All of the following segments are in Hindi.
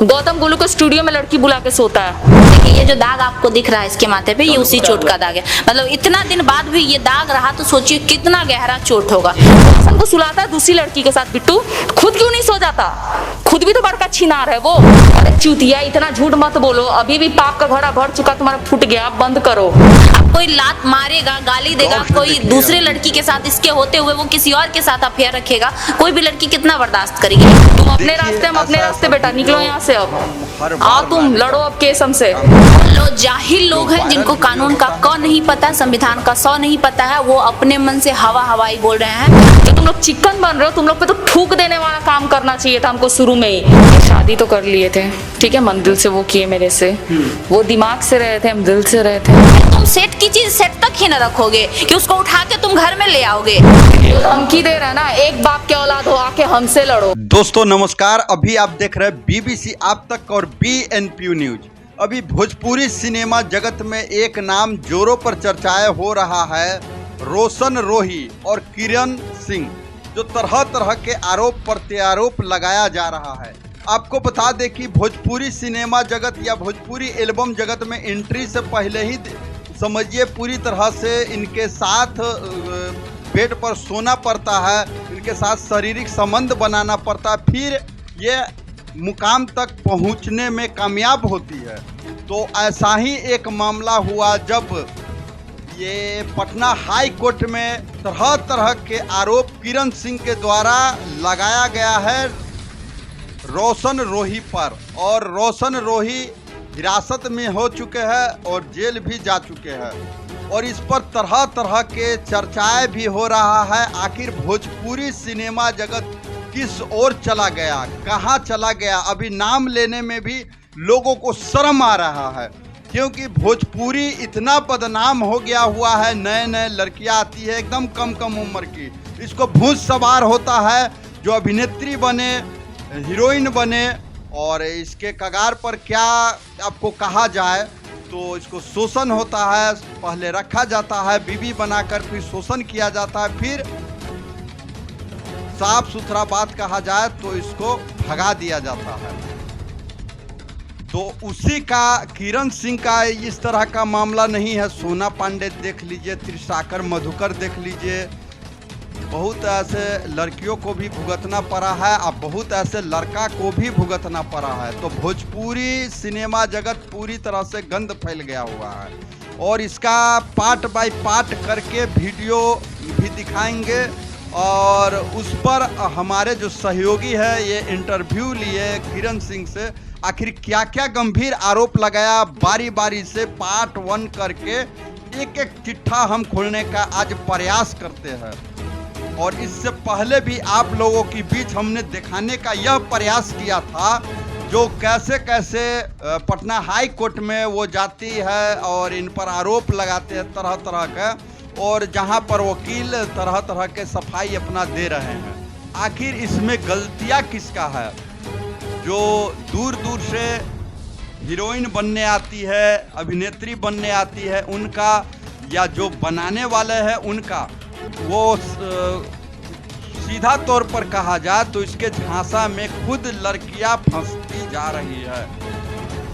गौतम गोलू को स्टूडियो में लड़की बुला के सोता है। देखिए ये जो दाग आपको दिख रहा है इसके माथे पे, ये उसी चोट का दाग है। मतलब इतना दिन बाद भी ये दाग रहा तो सोचिए कितना गहरा चोट होगा। रोशन को सुलाता है दूसरी लड़की के साथ। बिट्टू खुद क्यों नहीं सो जाता? खुद भी तो बड़का छिनार है वो। अरे चूतिया, इतना झूठ मत बोलो। अभी भी पाप का घड़ा भर चुका, तुम्हारा फूट गया, बंद करो। अब कोई लात मारेगा, गाली देगा, कोई दूसरे लड़की के साथ, इसके होते हुए वो किसी और के साथ अफेयर रखेगा, कोई भी लड़की कितना बर्दाश्त करेगी। तुम अपने रास्ते, हम अपने रास्ते बेटा, निकलो यहाँ से। अब आओ तुम लड़ो अब केस हमसे। लोग जाहिल लोग हैं जिनको कानून का क नहीं पता, संविधान का सौ नहीं पता है, वो अपने मन से हवाई बोल रहे हैं। तो तुम लोग चिकन बन रहे हो, तुम लोग पे तो थूक देने वाला काम करना चाहिए था हमको शुरू में ही। शादी तो कर लिए थे, ठीक है, मन दिल से वो किए मेरे से। वो दिमाग से रहे थे, हम दिल से रहे थे। तुम सेट की चीज सेट तक ही न रखोगे कि उसको उठा के तुम घर में ले आओगे। धमकी दे रहा है ना, एक बाप के औलाद हो, आके हमसे लड़ो। दोस्तों नमस्कार, अभी आप देख रहे हैं बीबीसी आप तक और BNP न्यूज। अभी भोजपुरी सिनेमा जगत में एक नाम जोरों पर चर्चाएं हो रहा है, रोशन रोही और किरण सिंह, जो तरह तरह के आरोप प्रत्यारोप लगाया जा रहा है। आपको बता दें कि भोजपुरी सिनेमा जगत या भोजपुरी एल्बम जगत में एंट्री से पहले ही समझिए पूरी तरह से इनके साथ बेड पर सोना पड़ता है, इनके साथ शारीरिक संबंध बनाना पड़ता है, फिर ये मुकाम तक पहुंचने में कामयाब होती है। तो ऐसा ही एक मामला हुआ जब ये पटना हाई कोर्ट में तरह तरह के आरोप किरण सिंह के द्वारा लगाया गया है रोशन रोही पर, और रोशन रोही हिरासत में हो चुके हैं और जेल भी जा चुके हैं। और इस पर तरह तरह के चर्चाएं भी हो रहा है, आखिर भोजपुरी सिनेमा जगत किस ओर चला गया, कहां चला गया। अभी नाम लेने में भी लोगों को शर्म आ रहा है, क्योंकि भोजपुरी इतना बदनाम हो गया हुआ है। नए नए लड़कियां आती है एकदम कम कम उम्र की, इसको भूत सवार होता है, जो अभिनेत्री बने, हीरोइन बने, और इसके कगार पर क्या आपको कहा जाए, तो इसको शोषण होता है। पहले रखा जाता है बीवी बनाकर, फिर शोषण किया जाता है, फिर साफ सुथरा बात कहा जाए तो इसको भगा दिया जाता है। तो उसी का किरण सिंह का इस तरह का मामला नहीं है। सोना पांडे देख लीजिए, त्रिशाकर मधुकर देख लीजिए, बहुत ऐसे लड़कियों को भी भुगतना पड़ा है, अब बहुत ऐसे लड़का को भी भुगतना पड़ा है। तो भोजपुरी सिनेमा जगत पूरी तरह से गंद फैल गया हुआ है, और इसका पार्ट बाय पार्ट करके वीडियो भी दिखाएंगे। और उस पर हमारे जो सहयोगी है ये इंटरव्यू लिए किरण सिंह से, आखिर क्या क्या गंभीर आरोप लगाया, बारी बारी से पार्ट 1 करके एक एक चिट्ठा हम खोलने का आज प्रयास करते हैं। और इससे पहले भी आप लोगों के बीच हमने दिखाने का यह प्रयास किया था, जो कैसे कैसे पटना हाई कोर्ट में वो जाती है और इन पर आरोप लगाते हैं तरह तरह का, और जहां पर वकील तरह तरह के सफाई अपना दे रहे हैं। आखिर इसमें गलतियां किसका है? जो दूर दूर से हीरोइन बनने आती है, अभिनेत्री बनने आती है उनका, या जो बनाने वाले हैं उनका, वो सीधा तौर पर कहा जाए तो इसके झांसा में खुद लड़कियां फंसती जा रही है।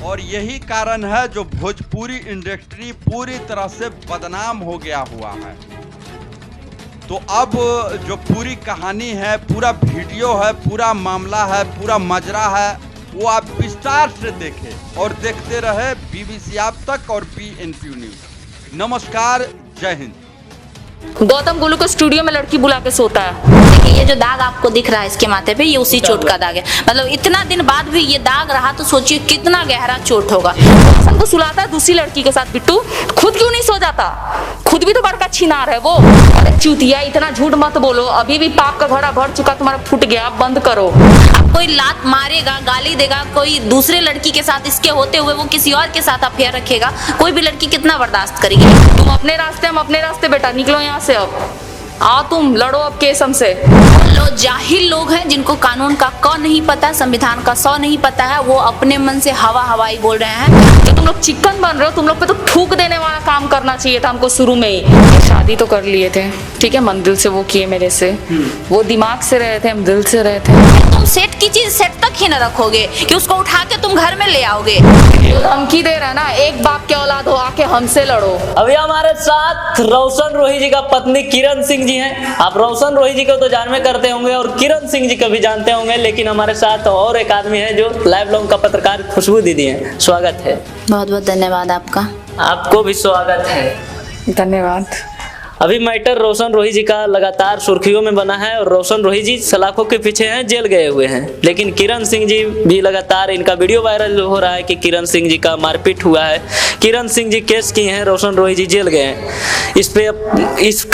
और यही कारण है जो भोजपुरी इंडस्ट्री पूरी तरह से बदनाम हो गया हुआ है। तो अब जो पूरी कहानी है, पूरा वीडियो है, पूरा मामला है, पूरा मजरा है, वो आप विस्तार से देखें और देखते रहे बीबीसी आप तक और BNP न्यूज। नमस्कार, जय हिंद। गौतम गोलू को स्टूडियो में लड़की बुला के सोता है। देखिए ये जो दाग आपको दिख रहा है इसके माथे पे, ये उसी चोट का दाग है। मतलब इतना दिन बाद भी ये दाग रहा तो सोचिए कितना गहरा चोट होगा। रोशन को सुलाता है दूसरी लड़की के साथ। बिट्टू खुद क्यों नहीं सो जाता? खुद भी तो बड़का छिनार है वो। अरे चूतिया, इतना झूठ मत बोलो। अभी भी पाप का घड़ा भर चुका, तुम्हारा फूट गया, बंद करो। अब कोई लात मारेगा, गाली देगा, कोई दूसरे लड़की के साथ, इसके होते हुए वो किसी और के साथ अफेयर रखेगा, कोई भी लड़की कितना बर्दाश्त करेगी। तुम अपने रास्ते, हम अपने रास्ते बेटा, निकलो यहाँ से। अब आओ तुम लड़ो अब केस हमसे। लोग जाहिल लोग हैं जिनको कानून का क नहीं पता, संविधान का सौ नहीं पता है, वो अपने मन से हवाई बोल रहे हैं। तो तुम लोग चिकन बन रहे हो, तुम लोग पे तो थूक देने वाला काम करना चाहिए था हमको शुरू में ही। शादी तो कर लिए थे, ठीक है, मन दिल से वो किए मेरे से। वो दिमाग से रहे थे, हम दिल से रहे थे। तुम सेट की चीज सेट तक ही न रखोगे कि उसको उठा के तुम तुम घर में ले आओगे। तो धमकी दे रहा है ना, एक बाप के औलाद हो आके हमसे लड़ो। अभी हमारे साथ रोशन रोही जी का पत्नी किरण सिंह जी हैं। आप रोशन रोही जी को तो जानवे करते होंगे और किरण सिंह जी को भी जानते होंगे, लेकिन हमारे साथ और एक आदमी है जो लाइव लॉन्ग का पत्रकार खुशबू दीदी हैं। स्वागत है। बहुत बहुत धन्यवाद आपका। आपको भी स्वागत है। धन्यवाद। अभी मैटर रोशन रोही जी का लगातार सुर्खियों में बना है और रोशन रोही जी सलाखों के पीछे हैं, जेल गए हुए हैं। लेकिन किरण सिंह जी भी लगातार इनका वीडियो वायरल हो रहा है कि किरण सिंह जी का मारपीट हुआ है, किरण सिंह जी केस किए हैं, रोशन रोही जी जेल गए हैं। इस पे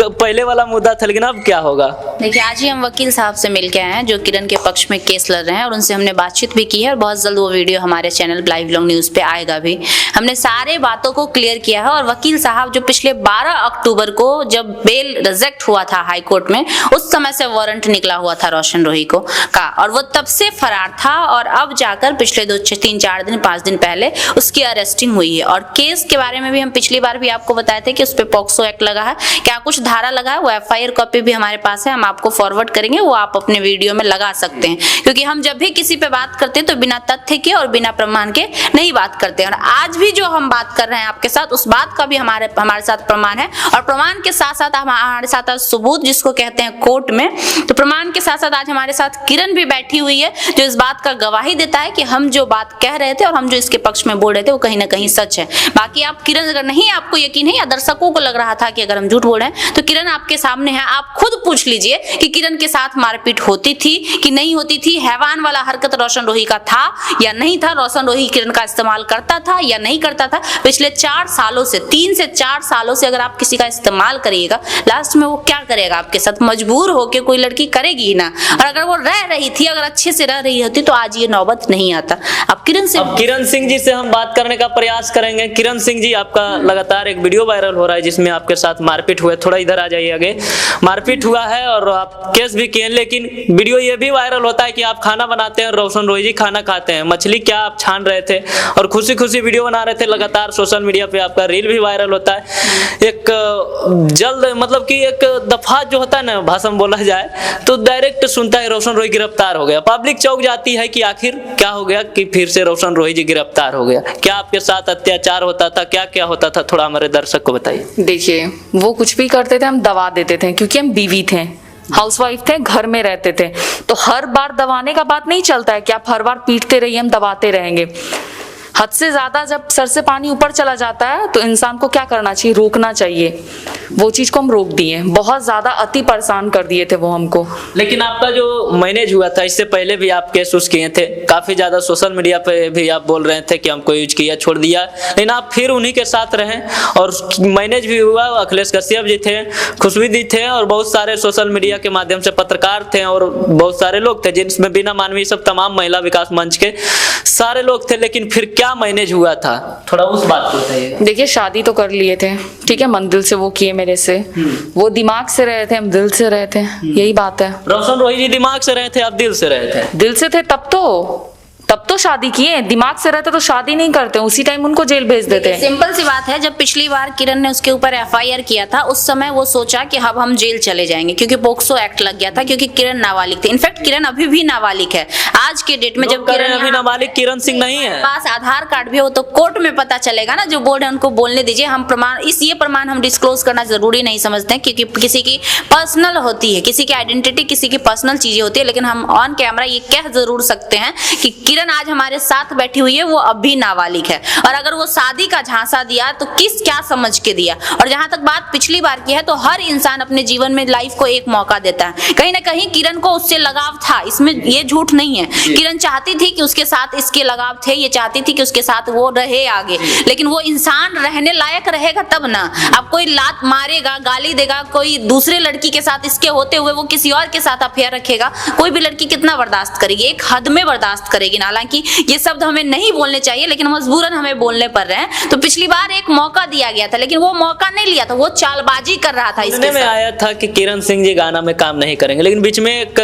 पहले वाला मुद्दा था, लेकिन अब क्या होगा? देखिए, आज ही हम वकील साहब से मिल के आए हैं जो किरण के पक्ष में केस लड़ रहे हैं और उनसे हमने बातचीत भी की है और बहुत जल्द वो वीडियो हमारे चैनल लाइव लॉन्ग न्यूज पे आएगा भी। हमने सारे बातों को क्लियर किया है और वकील साहब जो पिछले 12 अक्टूबर को जब बेल रिजेक्ट हुआ था हाई कोर्ट में, उस समय से वारंट निकला हुआ था रोशन रोही को का, और वो तब से फरार था और अब जाकर पिछले 3-4 दिन 5 दिन पहले उसकी अरेस्टिंग हुई है। और केस के बारे में भी हम पिछली बार भी आपको बताए थे कि उस पर पॉक्सो एक्ट लगा है, क्या कुछ धारा लगा है, वो FIR कॉपी भी हमारे पास है, हम आपको फॉरवर्ड करेंगे, वो आप अपने वीडियो में लगा सकते हैं। क्योंकि हम जब भी किसी पे बात करते हैं तो बिना तथ्य के और बिना प्रमाण के नहीं बात करते हैं। और आज भी जो हम बात कर रहे हैं आपके साथ, उस बात का भी हमारे साथ प्रमाण है और प्रमाण के साथ साथ हमारे साथ सबूत जिसको कहते हैं कोर्ट में, तो प्रमाण के साथ साथ आज हमारे साथ किरण भी बैठी हुई है जो इस बात का गवाही देता है कि हम जो बात कह रहे थे और हम जो इसके पक्ष में बोल रहे थे वो कहीं ना कहीं सच है। बाकी आप किरण, अगर नहीं आपको यकीन है या दर्शकों को लग रहा था कि अगर हम झूठ बोल रहे हैं, तो किरण आपके सामने है, आप खुद पूछ लीजिए कि किरण के साथ मारपीट होती थी कि नहीं होती थी, हैवान वाला हरकत रोशन रोही का था या नहीं था, रोशन रोही किरण का इस्तेमाल करता था या नहीं करता था। पिछले 4 सालों से 3 से 4 सालों से अगर आप किसी का इस्तेमाल करिएगा, लास्ट में वो क्या करेगा आपके साथ? मजबूर होके कोई लड़की करेगी ही ना। और अगर वो रह रही थी, अगर अच्छे से रह रही होती, तो आज ये नौबत नहीं आता। अब किरण सिंह जी से हम बात करने का प्रयास करेंगे। किरण सिंह जी, आपका लगातार एक वीडियो वायरल हो रहा है जिसमें आपके साथ मारपीट हुआ है। थोड़ा इधर आ जाइए आगे। मारपीट हुआ है और आप केस भी किए, लेकिन वीडियो ये भी वायरल होता है कि आप खाना बनाते हैं, रोशन रोही जी खाना खाते हैं। मछली क्या आप छान रहे थे और खुशी खुशी वीडियो बना रहे थे। लगातार सोशल मीडिया पे आपका रील भी वायरल होता है। एक जल्द मतलब कि एक दफा जो होता है ना, भाषण बोला जाए तो डायरेक्ट सुनता है रोशन रोही गिरफ्तार हो गया। पब्लिक चौंक जाती है कि आखिर क्या हो गया कि फिर से रोशन रोही जी गिरफ्तार हो गया। क्या आपके साथ अत्याचार होता था, क्या क्या होता था, थोड़ा हमारे दर्शक को बताइए। देखिए, वो कुछ भी करते थे हम दबा देते थे, क्योंकि हम बीवी थे, हाउसवाइफ थे, घर में रहते थे। तो हर बार दबाने का बात नहीं चलता है कि आप हर बार पीटते रहिए, हम दबाते रहेंगे। हद से ज्यादा जब सर से पानी ऊपर चला जाता है तो इंसान को क्या करना चाहिए? रोकना चाहिए। वो चीज को हम रोक दिए, बहुत ज्यादा अति परेशान कर दिए थे वो हमको। लेकिन आपका जो मैनेज हुआ था, इससे पहले भी आप केस उस किए थे, काफी ज्यादा सोशल मीडिया पे भी आप बोल रहे थे कि हमको यूज किया, छोड़ दिया, लेकिन आप फिर उन्हीं के साथ रहे और मैनेज भी हुआ। अखिलेश कश्यप जी थे, खुशबू दी थे और बहुत सारे सोशल मीडिया के माध्यम से पत्रकार थे और बहुत सारे लोग थे, जिसमें बिना मानवीय सब तमाम महिला विकास मंच के सारे लोग थे। लेकिन फिर क्या मैनेज हुआ था, थोड़ा उस बात को बताइए। देखिए, शादी तो कर लिए थे, ठीक है, मन दिल से वो किए मेरे से। वो दिमाग से रहे थे, हम दिल से रहे थे, यही बात है। रोशन रोही जी दिमाग से रहे थे, आप दिल से रहे थे? दिल से थे तब तो शादी किए। दिमाग से रहते तो शादी नहीं करते, उसी टाइम उनको जेल भेज देते। सिंपल सी बात है, जब पिछली बार किरण ने उसके ऊपर FIR किया था, उस समय वो सोचा कि अब हम जेल चले जाएंगे क्योंकि पोक्सो एक्ट लग गया था, क्योंकि किरण नाबालिग थी। इनफैक्ट किरण अभी भी नाबालिग है आज के डेट में। जब किरण अभी नाबालिग किरण सिंह नहीं है, पास आधार कार्ड भी हो तो कोर्ट में पता चलेगा ना। जो बोर्ड है उनको बोलने दीजिए। हम प्रमाण, ये प्रमाण हम डिस्क्लोज करना जरूरी नहीं समझते हैं, क्योंकि किसी की पर्सनल होती है, किसी की आइडेंटिटी, किसी की पर्सनल चीजें होती है। लेकिन हम ऑन कैमरा ये कह जरूर सकते हैं कि किरण आज हमारे साथ बैठी हुई है, वो अभी नाबालिग है। और अगर वो शादी का झांसा दिया तो क्या समझ के दिया। और जहां तक बात पिछली बार की है, तो हर इंसान अपने जीवन में लाइफ को एक मौका देता है। कहीं ना कहीं किरण को उससे लगाव था, इसमें ये झूठ नहीं है। किरण चाहती थी कि उसके साथ इसके लगाव थे, ये चाहती थी कि उसके साथ वो रहे आगे। लेकिन वो इंसान रहने लायक रहेगा तब ना। अब कोई लात मारेगा, गाली देगा, कोई दूसरे लड़की के साथ इसके होते हुए वो किसी और के साथ अफेयर रखेगा, कोई भी लड़की कितना बर्दाश्त करेगी? एक हद में बर्दाश्त करेगी। हालांकि ये शब्द हमें नहीं बोलने चाहिए, लेकिन मजबूरन हमें बोलने पड़ रहे हैं। तो पिछली बार एक मौका दिया गया था, लेकिन वो मौका नहीं लिया था, वो चालबाजी कर रहा था। इसके में आया था कि किरण सिंह जी गाना में काम नहीं करेंगे, लेकिन बीच में एक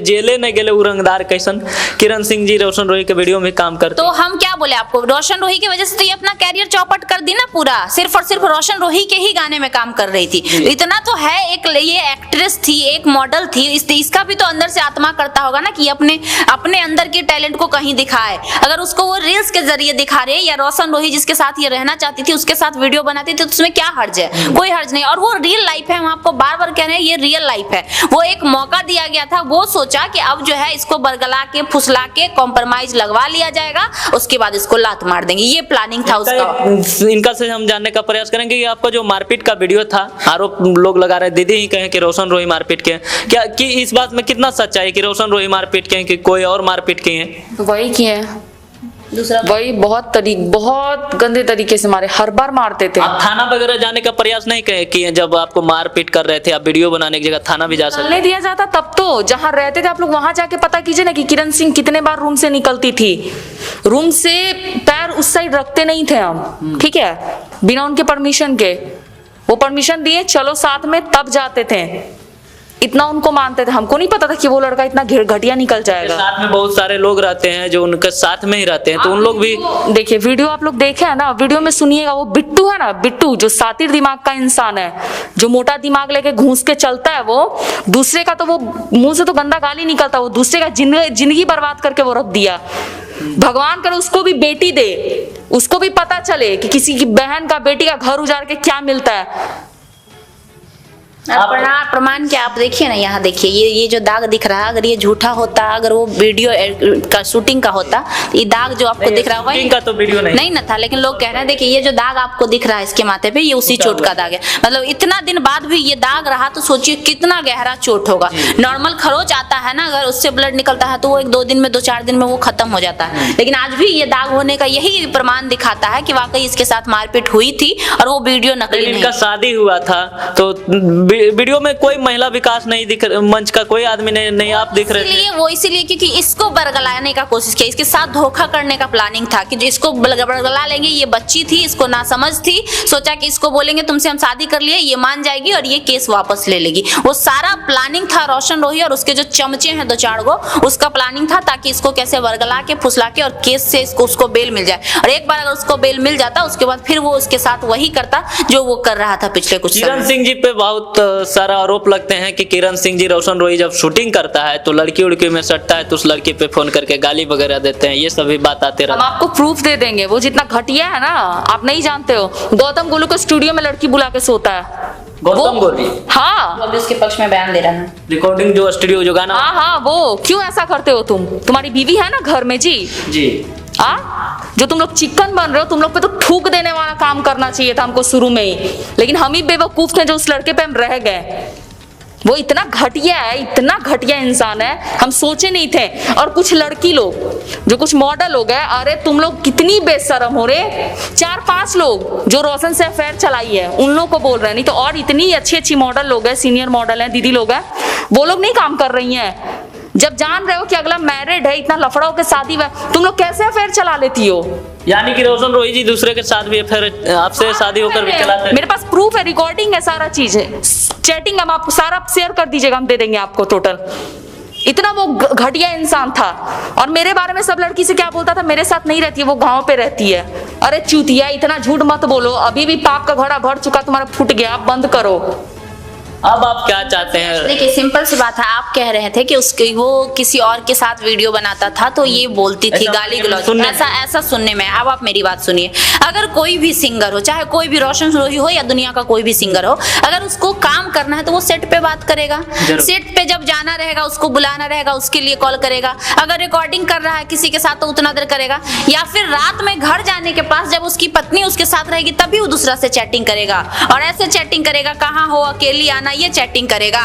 जेले नहीं गेले उरंगदार कैसन किरण सिंह जी रोशन रोही के वीडियो में काम करते। तो हम क्या बोले आपको, रोशन रोही की वजह से तो ये अपना कैरियर चौपट कर दी ना पूरा। सिर्फ और सिर्फ रोशन रोही के ही गाने में काम कर रही थी। इतना तो है, एक ये एक्ट्रेस थी, एक मॉडल थी, इसका भी तो अंदर से आत्मा करता होगा ना कि अपने अंदर के टैलेंट को कहीं कहीं दिखाए। अगर उसको वो रील्स के जरिए दिखा रहे या रोशन रोही जिसके साथ ये रहना चाहती थी उसके साथ वीडियो बनाती थी तो उसमें क्या हर्ज है? कोई हर्ज नहीं। और वो रियल लाइफ है, हम आपको बार बार कह रहे हैं ये रियल लाइफ है। वो एक मौका दिया गया था, वो सोचा कि अब जो है इसको बरगला के फुसला के कॉम्प्रोमाइज लगवा लिया जाएगा, उसके बाद इसको लात मार देंगे, ये प्लानिंग था उसका। इनका से हम जानने का प्रयास करेंगे कि आपका जो मारपीट का वीडियो था, आरोप लोग लगा रहे, दीदी ही कहें कि रोशन रोही मारपीट के, क्या कि इस बात में कितना सच्चाई है कि रोशन रोही मारपीट के कि कोई और मारपीट के हैं? वही किए हैं, दूसरा वही बहुत गंदे तरीके से मारे, हर बार मारते थे। आप थाना वगैरह जाने का प्रयास नहीं किए? जब आपको मारपीट कर रहे थे आप वीडियो बनाने की जगह थाना भी जा सकते? चलने दिया जाता तब तो, जहां रहते थे आप लोग वहां जाके पता कीजिए ना कि किरण सिंह कितने बार रूम से निकलती थी। रूम से पैर उस साइड रखते नहीं थे हम, ठीक है, बिना उनके परमिशन के। वो परमिशन दिए चलो साथ में तब जाते थे, इतना उनको मानते थे। हमको नहीं पता था कि वो लड़का इतना घटिया निकल जाएगा। साथ में बहुत सारे लोग रहते हैं जो उनके साथ में ही रहते हैं, तो उन लोग भी देखिए वीडियो आप लोग देखे है ना, वीडियो में सुनिएगा, वो बिट्टू है ना, बिट्टू जो सातिर दिमाग का इंसान है, जो मोटा दिमाग लेके घूस के चलता है, वो दूसरे का तो वो मुंह से तो गंदा गाली निकलता, वो दूसरे का जिंदगी बर्बाद करके वो रख दिया। भगवान करे उसको भी बेटी दे, उसको भी पता चले कि किसी की बहन का बेटी का घर उजाड़ के क्या मिलता है। प्रमाण क्या आप देखिए ना, यहाँ देखिए ये जो दाग दिख रहा है, अगर ये झूठा होता, अगर वो वीडियो का शूटिंग का होता, ये दाग जो आपको दिख रहा है वही का तो वीडियो नहीं ना था, लेकिन लोग कह रहे हैं देखिए ये जो दाग आपको दिख रहा है इसके माथे पे, ये उसी चोट का दाग है। मतलब इतना दिन बाद भी ये दाग रहा तो सोचिए कितना गहरा चोट होगा। नॉर्मल खरोच आता है ना, अगर उससे ब्लड निकलता है तो वो 1-2 दिन में 2-4 दिन में वो खत्म हो जाता है, लेकिन आज भी ये दाग होने का यही प्रमाण दिखाता है कि वाकई इसके साथ मारपीट हुई थी और वो वीडियो नकली नहीं। इनका शादी हुआ था तो वीडियो में कोई महिला विकास नहीं दिख, मंच का कोई आदमी नहीं आप दिख रहे थे। इसीलिए क्योंकि इसको बरगलाने का कोशिश किया, इसके साथ धोखा करने का प्लानिंग था कि इसको बरगला लेंगे। ये बच्ची थी, इसको ना समझ थी, सोचा कि इसको बोलेंगे तुमसे हम शादी कर लिए, ये मान जाएगी और ये केस वापस ले लेगी। वो सारा प्लानिंग था रोशन रोही और उसके जो चमचे हैं 2-4 गो, उसका प्लानिंग था ताकि इसको कैसे बरगला के फुसला के और केस से उसको बेल मिल जाए। और एक बार अगर उसको बेल मिल जाता उसके बाद फिर वो उसके साथ वही करता जो वो कर रहा था पिछले कुछ समय। किरण सिंह जी पे बहुत सारा आरोप लगते हैं कि किरण सिंह जी रोशन रोही जब शूटिंग करता है तो लड़की उड़की में सटता है तो उस लड़की पे फोन करके गाली वगैरह देते हैं, ये सभी बात आते रहते हैं। हम आपको प्रूफ दे देंगे, वो जितना घटिया है ना आप नहीं जानते हो। गौतम गोलू को स्टूडियो में लड़की बुला के सोता है, गौतम गोलू। हाँ, वो अभी उसके पक्ष में बयान दे रहा है, रिकॉर्डिंग जो स्टूडियो जो गाना। हाँ, वो क्यों ऐसा करते हो तुम? तुम्हारी बीवी है ना घर में जी, जो तुम लोग चिकन बन रहे हो, तुम लोग पे तो थूक देने वाला काम करना चाहिए था हमको शुरू में ही, लेकिन हम ही बेवकूफ थे जो उस लड़के पे हम रह गए। वो इतना घटिया है, इतना घटिया इंसान है, हम सोचे नहीं थे। और कुछ लड़की लोग जो कुछ मॉडल लोग हैं, अरे तुम लोग कितनी बेशरम हो रहे। 4-5 लोग जो रोशन से अफेयर चलाई है उन लोग को बोल रहे हैं, नहीं तो और इतनी अच्छी मॉडल लोग हैं, सीनियर मॉडल हैं, दीदी लोग हैं, वो लोग नहीं काम कर रही हैं। जब जान रहे हो कि अगला मैरिड है, इतना लफड़ाओं के शादी में तुम लोग कैसे अफेयर चला लेती हो? यानी कि रोशन रोही जी दूसरे के साथ भी फिर आपसे शादी होकर भी चलाते हैं? मेरे पास प्रूफ है, रिकॉर्डिंग है, सारा चीज है, चैटिंग हम आपको सारा शेयर कर दीजिएगा, हम दे देंगे आपको टोटल। इतना वो घटिया इंसान था। और मेरे बारे में सब लड़की से क्या बोलता था, मेरे साथ नहीं रहती है, वो गांव पे रहती है। अरे चूतिया, इतना झूठ मत बोलो, अभी भी पाप का घड़ा भर चुका, तुम्हारा फूट गया, आप बंद करो। अब आप क्या चाहते हैं? देखिए सिंपल सी बात है, आप कह रहे थे कि उसके वो किसी और के साथ वीडियो बनाता था तो ये बोलती थी गाली गलौज, ऐसा सुनने में। अब आप मेरी बात सुनिए, अगर कोई भी सिंगर हो, चाहे कोई भी रोशन रोही हो या दुनिया का कोई भी सिंगर हो, अगर उसको काम करना है तो वो सेट पे बात करेगा। सेट पे जब जाना रहेगा, उसको बुलाना रहेगा, उसके लिए कॉल करेगा। अगर रिकॉर्डिंग कर रहा है किसी के साथ तो उतना देर करेगा, या फिर रात में घर जाने के पास जब उसकी पत्नी उसके साथ रहेगी तभी वो दूसरा से चैटिंग करेगा। और ऐसे चैटिंग करेगा, कहाँ हो, अकेली आना, ये चैटिंग करेगा।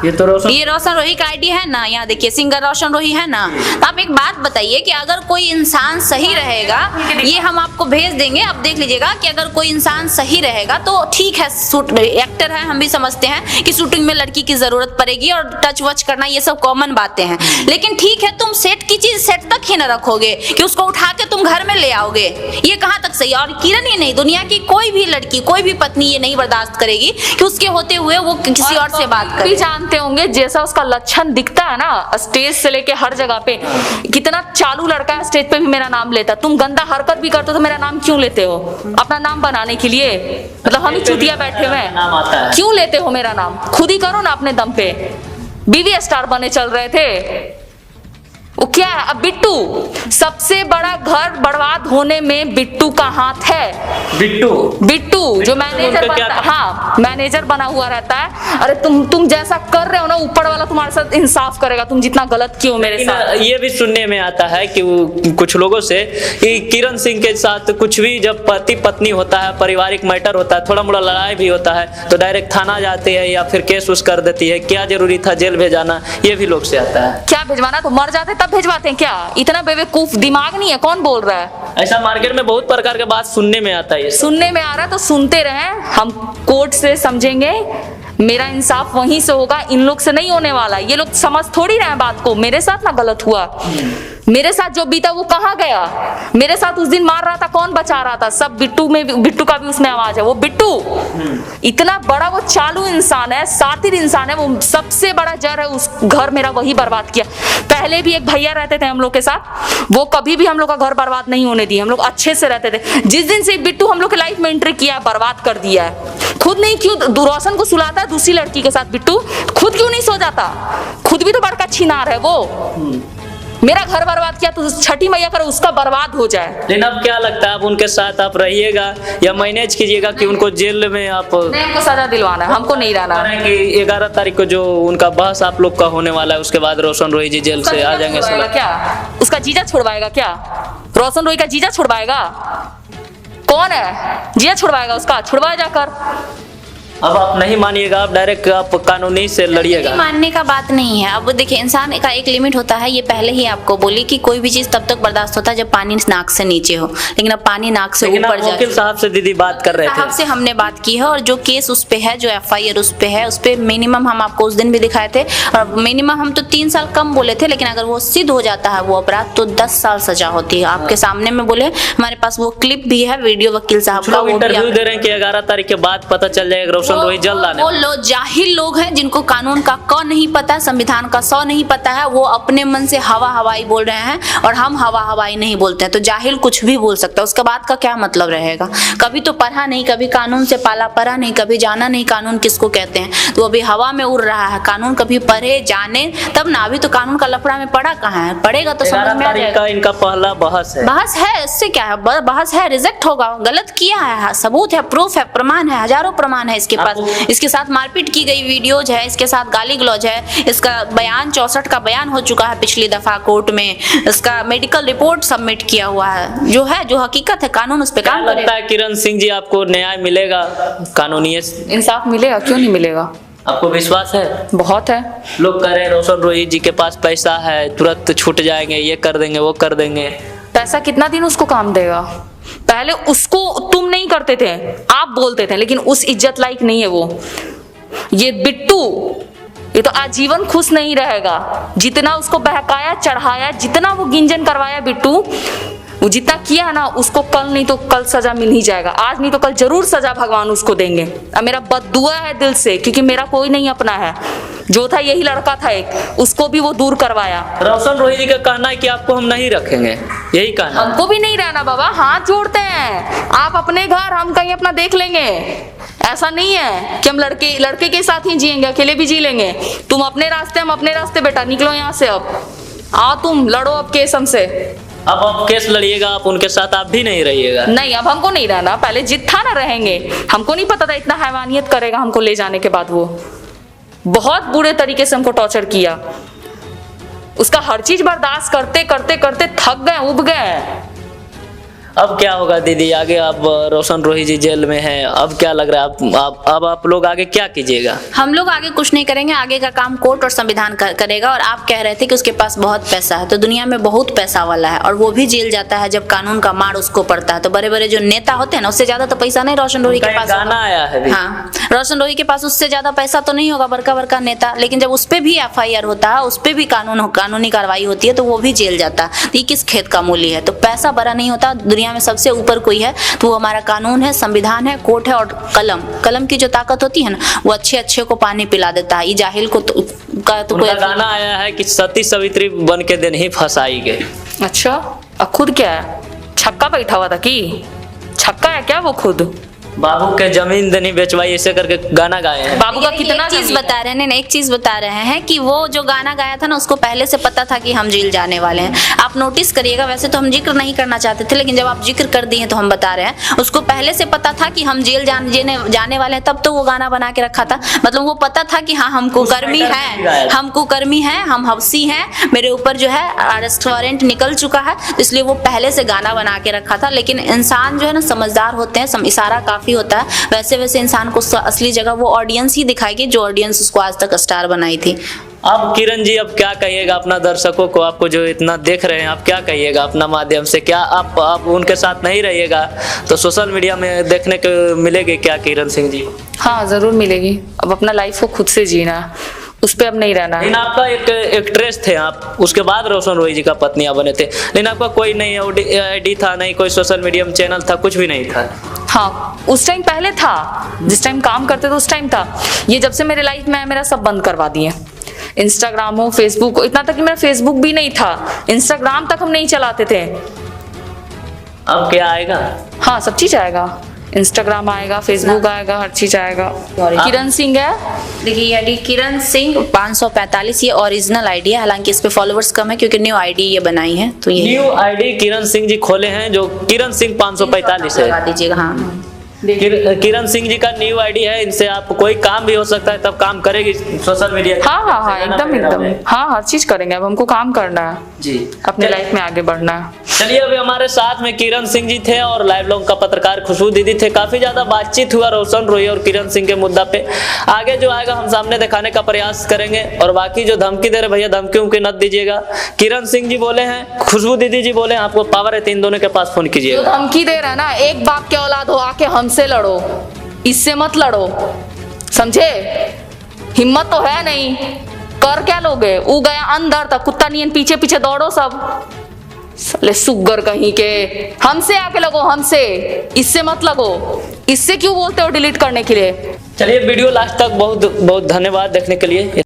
ये रोशन रोही का आईडी है ना, यहाँ देखिए सिंगर रोशन रोही है ना। तो आप एक बात बताइए कि अगर कोई इंसान सही रहेगा, ये हम आपको भेज देंगे, आप देख लीजिएगा कि अगर कोई इंसान सही रहेगा तो ठीक है, एक्टर है, हम भी समझते हैं कि शूटिंग में लड़की की जरूरत पड़ेगी और टच वच करना ये सब कॉमन बातें हैं, लेकिन ठीक है तुम सेट की चीज सेट तक ही न रखोगे कि उसको उठा के तुम घर में ले आओगे, ये कहाँ तक सही है? और किरण ही नहीं, दुनिया की कोई भी लड़की, कोई भी पत्नी ये नहीं बर्दाश्त करेगी कि उसके होते हुए वो किसी और से बात करे। भी जानते होंगे जैसा उसका लक्षण दिखता है ना, स्टेज से लेके हर जगह पे कितना चालू लड़का है, स्टेज पे भी मेरा नाम लेता। तुम गंदा हरकत भी करते हो तो मेरा नाम क्यों लेते हो? अपना नाम बनाने के लिए? मतलब हम ही चुतिया बैठे हुए हैं, क्यों लेते हो मेरा नाम? खुद ही करो ना अपने दम पे। बीवी स्टार बने चल रहे थे, वो क्या है? अब बिट्टू, सबसे बड़ा घर बर्बाद होने में बिट्टू का हाथ है। बिट्टू जो मैनेजर उनका क्या बनता, हाँ मैनेजर बना हुआ रहता है। अरे तुम जैसा कर रहे हो ना, ऊपर वाला तुम्हारे साथ इंसाफ करेगा, तुम जितना गलत किए हो मेरे साथ। ये भी सुनने में आता है कि कुछ लोगों से कि किरण सिंह के साथ कुछ भी जब पति पत्नी होता है, पारिवारिक मैटर होता है, थोड़ा मोड़ा लड़ाई भी होता है तो डायरेक्ट थाना जाते हैं या फिर केस उस कर देती है, क्या जरूरी था जेल भेजाना, ये भी लोग से आता है। क्या भिजवाना, तो मर जाते तब भिजवाते हैं क्या? इतना बेवकूफ दिमाग नहीं है, कौन बोल रहा है? ऐसा मार्केट में बहुत प्रकार के बात सुनने में आता है। सुनने में आ रहा है तो सुनते रहे, हम कोर्ट से समझेंगे, मेरा इंसाफ वहीं से होगा, इन लोग से नहीं होने वाला। ये लोग समझ थोड़ी रहे बात को, मेरे साथ ना गलत हुआ, मेरे साथ जो बीता वो कहाँ गया? मेरे साथ उस दिन मार रहा था, कौन बचा रहा था? सब बिट्टू का भी उसमें आवाज है। वो बिट्टू इतना बड़ा वो चालू इंसान है, सातिर इंसान है, वो सबसे बड़ा जड़ है उस घर मेरा, वही बर्बाद किया। पहले भी एक भैया रहते थे हम लोग के साथ, वो कभी भी हम लोग का घर बर्बाद नहीं होने दिए, हम लोग अच्छे से रहते थे। जिस दिन से बिट्टू हम लोग के लाइफ में एंट्री किया, बर्बाद कर दिया है। खुद नहीं, क्यों रोशन को सुलाता है दूसरी लड़की के साथ बिट्टू, खुद क्यों नहीं सो जाता? खुद भी तो बड़का छिनार है वो। मेरा घर बर्बाद किया तो छठी मैया कर उसका बर्बाद हो जाए। लेकिन अब क्या लगता है, अब उनके साथ आप रहिएगा या मैनेज कीजिएगा कि उनको जेल में आप? नहीं, हमको सजा दिलवाना है, हमको नहीं रहना है। कि 11 तारीख को जो उनका बहस आप लोग का होने वाला है, उसके बाद रोशन रोही जी जेल से आ जाएंगे। छुड़वाएगा क्या? उसका जीजा छुड़वाएगा क्या? रोशन रोही का जीजा छुड़वाएगा? कौन है जीजा छुड़वाएगा उसका? छुड़वाया जाकर। अब आप नहीं मानिएगा, आप डायरेक्ट आप कानूनी से लड़िएगा। मानने का बात नहीं है। अब देखिए, इंसान का एक लिमिट होता है, ये पहले ही आपको बोली कि कोई भी चीज तब तक बर्दाश्त होता है जब पानी नाक से नीचे हो, लेकिन अब पानी नाक से ऊपर जाए। वकील साहब से दीदी बात कर रहे थे, साहब से हमने बात की है, और जो केस उस पे है, जो FIR उस पे है, उस पे मिनिमम हम आपको उस दिन भी दिखाए थे, और मिनिमम हम तो 3 साल कम बोले थे, लेकिन अगर वो सिद्ध हो जाता है वो अपराध तो 10 साल सजा होती है। आपके सामने में बोले, हमारे पास वो क्लिप भी है वीडियो वकील साहब का, वो इंटरव्यू दे रहे हैं कि 11 तारीख के बाद पता चल जाएगा रोशन रोही जल्द आने। जाहिल लोग हैं जिनको कानून का क नहीं पता, संविधान का 100 नहीं पता है, वो अपने मन से हवा हवाई बोल रहे हैं, और हम हवा हवाई नहीं बोलते हैं। तो जाहिल कुछ भी बोल सकता है, उसके बाद का क्या मतलब रहेगा? कभी तो पढ़ा नहीं, कभी कानून से पाला पड़ा नहीं, कभी जाना नहीं कानून किसको कहते हैं, तो अभी हवा में उड़ रहा है। कानून कभी पढ़े जाने तब ना, अभी तो कानून का लफड़ा में पढ़ा कहाँ है? पढ़ेगा तो समझ में आ जाएगा। इनका पहला बहस है, बहस है, इससे क्या है? बहस है, रिजेक्ट होगा, गलत किया है, सबूत है, प्रूफ है, प्रमाण है, हजारों प्रमाण है इसके पास। इसके साथ मारपीट की गई वीडियोज है, इसके साथ गाली गलौज है, इसका बयान 64 का बयान हो चुका है पिछली दफा कोर्ट में, इसका मेडिकल रिपोर्ट सबमिट किया हुआ है, जो है जो हकीकत है, कानून उस पे काम करेगा। लगता है किरण सिंह जी आपको न्याय मिलेगा, कानूनी इंसाफ मिलेगा? क्यों नहीं मिलेगा? आपको विश्वास है? बहुत है। लोग कह रहे हैं रोशन रोही जी के पास पैसा है, तुरंत छूट जाएंगे, ये कर देंगे वो कर देंगे। पैसा कितना दिन उसको काम देगा? पहले उसको तुम नहीं करते थे, आप बोलते थे, लेकिन उस इज्जत लायक नहीं है वो। ये बिट्टू, ये तो आजीवन खुश नहीं रहेगा। जितना उसको बहकाया चढ़ाया, जितना वो गिंजन करवाया बिट्टू, वो जितना किया ना, उसको कल नहीं तो कल सजा मिल ही जाएगा। आज नहीं तो कल जरूर सजा भगवान उसको देंगे। अब मेरा बद्दुआ है दिल से, क्योंकि मेरा कोई नहीं अपना है। जो था यही लड़का था एक, उसको भी वो दूर करवाया। रोशन रोही जी का कहना है कि आपको हम नहीं रखेंगे, यही कहना। हमको भी नहीं रहना बाबा, हाथ जोड़ते हैं। आप अपने घर, हम कहीं अपना देख लेंगे। ऐसा नहीं है कि हम लड़के के साथ ही जिएंगे, अकेले भी जी लेंगे। तुम अपने रास्ते, हम अपने रास्ते। बेटा निकलो यहाँ से, अब आओ तुम लड़ो अब केस हमसे। अब आप केस लड़िएगा, आप उनके साथ आप भी नहीं रहिएगा? नहीं, अब हमको नहीं रहना। पहले जिद था ना, रहेंगे। हमको नहीं पता था इतना हैवानियत करेगा हमको ले जाने के बाद। वो बहुत बुरे तरीके से हमको टॉर्चर किया। उसका हर चीज बर्दाश्त करते करते करते थक गए, उब गए। अब क्या होगा दीदी आगे? अब रोशन रोही जी जेल में हैं, अब क्या लग रहा है अब आप लोग आगे क्या कीजिएगा? हम लोग आगे कुछ नहीं करेंगे, आगे का काम कोर्ट और संविधान करेगा। और आप कह रहे थे कि उसके पास बहुत पैसा है, तो दुनिया में बहुत पैसा वाला है, और वो भी जेल जाता है जब कानून का मार उसको पड़ता है। तो बड़े बड़े जो नेता होते हैं ना, उससे ज्यादा तो पैसा नहीं रोशन रोही के पास। गाना आया है भी। हाँ, रोशन रोही के पास उससे ज्यादा पैसा तो नहीं होगा, बड़का बड़का नेता, लेकिन जब उस पे भी FIR होता है, उस पे भी कानूनी कार्रवाई होती है, तो वो भी जेल जाता है। तो ये किस खेत का मूली है? तो पैसा बड़ा नहीं होता। दुनिया में सबसे ऊपर कोई है तो वो हमारा कानून है, संविधान है, कोर्ट है, और कलम की जो ताकत होती है ना, वो अच्छे को पानी पिला देता है। ये जाहिल को तो कोई गाना आया है कि सती सवित्री बन के दिन ही फंसाई गई। अच्छा, अब खुद क्या है? छक्का बैठा हुआ था कि छक्का है क्या वो खुद? बाबू के जमीन देनी बेचवाई ऐसे करके गाना गाए हैं। बाबू का लेकिन कितना एक चीज जमीन- बता रहे हैं, एक चीज बता रहे हैं कि वो जो गाना गाया था ना, उसको पहले से पता था कि हम जेल जाने वाले हैं। आप नोटिस करिएगा, वैसे तो हम जिक्र नहीं करना चाहते थे, लेकिन जब आप जिक्र कर दिए तो हम बता रहे हैं, उसको पहले से पता था कि हम जेल जाने वाले हैं, तब तो वो गाना बना के रखा था। मतलब वो पता था कि हाँ हमको उस गर्मी टाइम है, भी गाया था। हमको गर्मी है, हम हफ्सी हैं, मेरे ऊपर जो है अरेस्ट वारंट निकल चुका है, इसलिए वो पहले से गाना बना के रखा था। लेकिन इंसान जो है ना समझदार होते हैं, इशारा काफी होता है, वैसे वैसे इंसान को असली जगह वो ऑडियंस ही दिखाएगी जो ऑडियंस उसको आज तक स्टार बनाई थी। अब किरण जी अब क्या कहिएगा अपना दर्शकों को, आपको जो इतना देख रहे हैं, आप क्या कहिएगा अपना माध्यम से? क्या आप उनके साथ नहीं रहिएगा तो सोशल मीडिया में देखने को मिलेगी क्या किरण सिंह जी? हाँ जरूर मिलेगी। अब अपना लाइफ को खुद से जीना है, उस पे अब नहीं रहना है। लेकिन आपका एक एक्ट्रेस थे आप, उसके बाद रोशन रोही जी का पत्नियां बने थे, लेकिन आपका कोई नहीं आईडी था, नहीं कोई सोशल मीडिया चैनल था, कुछ भी नहीं था। हाँ उस टाइम पहले था, जिस टाइम काम करते थे उस टाइम था। ये जब से मेरे लाइफ में है, मेरा सब बंद करवा दिए। इंस्टाग्राम हो, फेसबुक हो, इतना तक कि मेरा फेसबुक भी नहीं था, इंस्टाग्राम तक हम नहीं चलाते थे। अब क्या आएगा? हाँ सब चीज आएगा, इंस्टाग्राम आएगा, फेसबुक आएगा, हर चीज आएगा। किरण सिंह है, देखिए ये आईडी किरण सिंह 545, ये ओरिजिनल आईडी है, हालांकि इस पे फॉलोवर्स कम है क्योंकि न्यू आईडी ये बनाई है। तो ये न्यू आईडी किरण सिंह जी खोले हैं, जो किरण सिंह 545 है। लगा दीजिएगा। हाँ किरण सिंह जी का न्यू आईडी है, इनसे आप कोई काम भी हो सकता है, तब काम करेगी सोशल मीडिया। हाँ हाँ हाँ एकदम एकदम, हाँ हर चीज करेंगे। अब हमको काम करना है जी, अपने लाइफ में आगे बढ़ना है। चलिए अभी हमारे साथ में किरण सिंह जी थे और लाइव लॉन्ग का पत्रकार खुशबू दीदी थे। काफी ज्यादा बातचीत हुआ रोशन रोही और किरण सिंह के मुद्दा पे। आगे जो आएगा हम सामने दिखाने का प्रयास करेंगे, और बाकी जो धमकी दे रहे भैया धमकी उनकी न दीजिएगा। किरण सिंह जी बोले हैं, खुशबू दीदी जी बोले हैं, आपको पावर है तो इन दोनों के पास फोन जो कीजिएगा। धमकी दे रहा है ना, एक बाप के औलाद हो आके हमसे लड़ो, इससे मत लड़ो, समझे? हिम्मत तो है नहीं, कर क्या लोगे? ऊ गया अंदर तक, कुत्ता नियन पीछे पीछे दौड़ो सब, साले सुगर कहीं के। हमसे आके लगो, हमसे, इससे मत लगो। इससे क्यों बोलते हो डिलीट करने के लिए? चलिए वीडियो लास्ट तक बहुत बहुत धन्यवाद देखने के लिए।